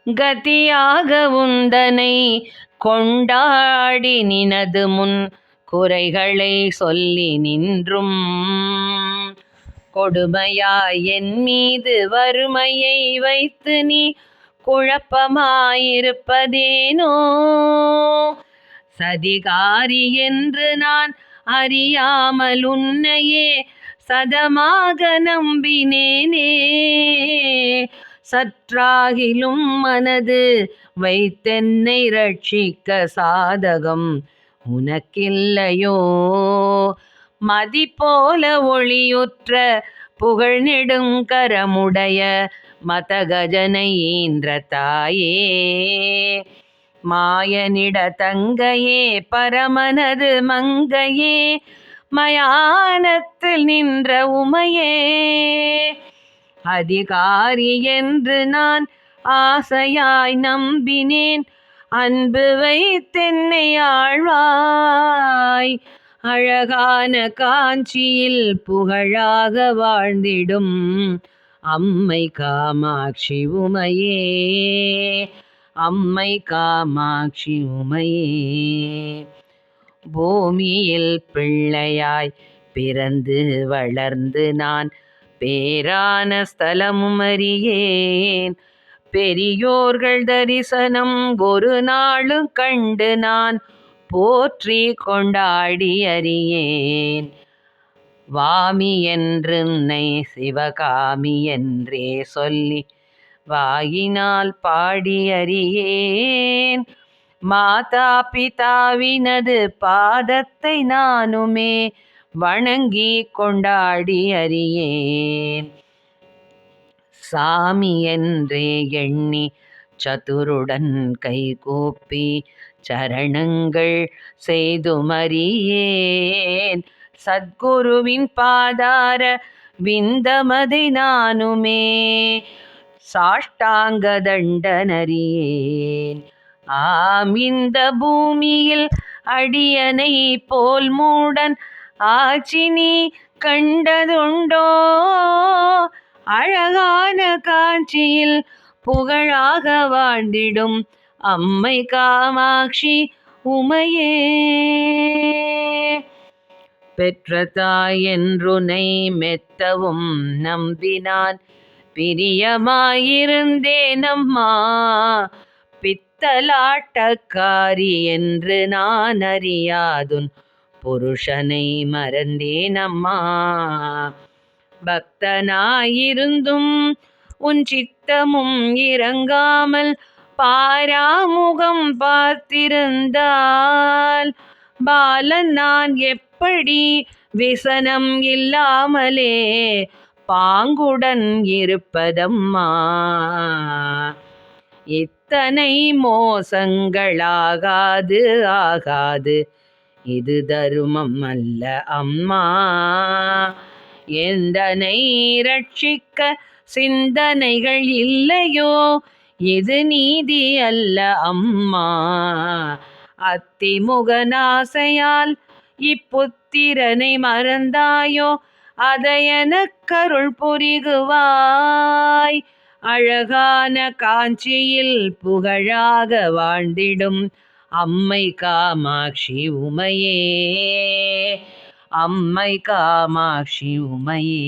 கதியாக உந்தனை கொண்டாடி நினது முன் குறைகளை சொல்லி நின்றும் கொடுமையாய் என் மீது வறுமையை வைத்து நீ குழப்பமாயிருப்பதேனோ? சதிகாரி என்று நான் அறியாமல் உன்னையே சதமாக நம்பினேனே. சற்றாகிலும் மனது வைத்தென்னை ரட்சிக்க சாதகம் உனக்கில்லையோ? மதி போல ஒளியுற்ற புகழ் நெடுங்கரமுடைய மதகஜனை ஈன்ற தாயே, மாயனிட தங்கையே, பரமனது மங்கையே, மயானத்தில் நின்ற உமையே, அதிகாரி என்று நான் ஆசையாய் நம்பினேன். அன்பு வைத்தென்னை ஆழ்வாய். அழகான காஞ்சியில் புகழாக வாழ்ந்திடும் அம்மை காமாட்சி உமையே, அம்மை காமாட்சி உமையே. பூமியில் பிள்ளையாய் பிறந்து வளர்ந்து நான் பேரான ஸ்தலமும் அறியேன். பெரியோர்கள் தரிசனம் ஒரு நாளும் கண்டு நான் போற்றி கொண்டாடி அறியேன். வாமி என்றுன்னை சிவகாமி என்றே சொல்லி வாயினால் பாடி அறியேன். மாதா பிதாவினது பாதத்தை நானுமே வணங்கி கொண்டாடி அறியேன். சாமி என்றே எண்ணி சதுருடன் கைகூப்பி சரணங்கள் செய்துமறியேன். சத்குருவின் பாதார விந்தமதை நானுமே சாஷ்டாங்க தண்டனறியேன். இந்த பூமியில் அடியனை போல் மூடன் ஆட்சி நீ கண்டதுண்டோ? அழகான காஞ்சியில் புகழாக வாழ்ந்திடும் அம்மை காமாட்சி உமையே. பெற்ற தாய் என்றுனை மெத்தவும் நம்பினான் பிரியமாயிருந்தேன் அம்மா. பித்தலாட்டக்காரி என்று நான் அறியாதுன் புருஷனை மறந்தேன் அம்மா. பக்தனாயிருந்தும் உன் சித்தமும் இறங்காமல் பாராமுகம் பார்த்திருந்தால் பாலன் நான் எப்படி விசனம் இல்லாமலே பாங்குடன் இருப்பதம்மா. இத்தனை மோசங்களாகாது ஆகாது, இது தருமம் அல்ல அம்மா. எந்தனை ரட்சிக்க சிந்தனைகள் இல்லையோ, இது நீதி அல்ல அம்மா. அத்திமுகனாசையால் இப்புத்திரனை மறந்தாயோ, அதையெனக்கருள் புரிகுவாய். அழகான காஞ்சியில் புகழாக வாழ்ந்திடும் அம்மை காமாட்சி உமையே, அம்மை காமாட்சி உமையே.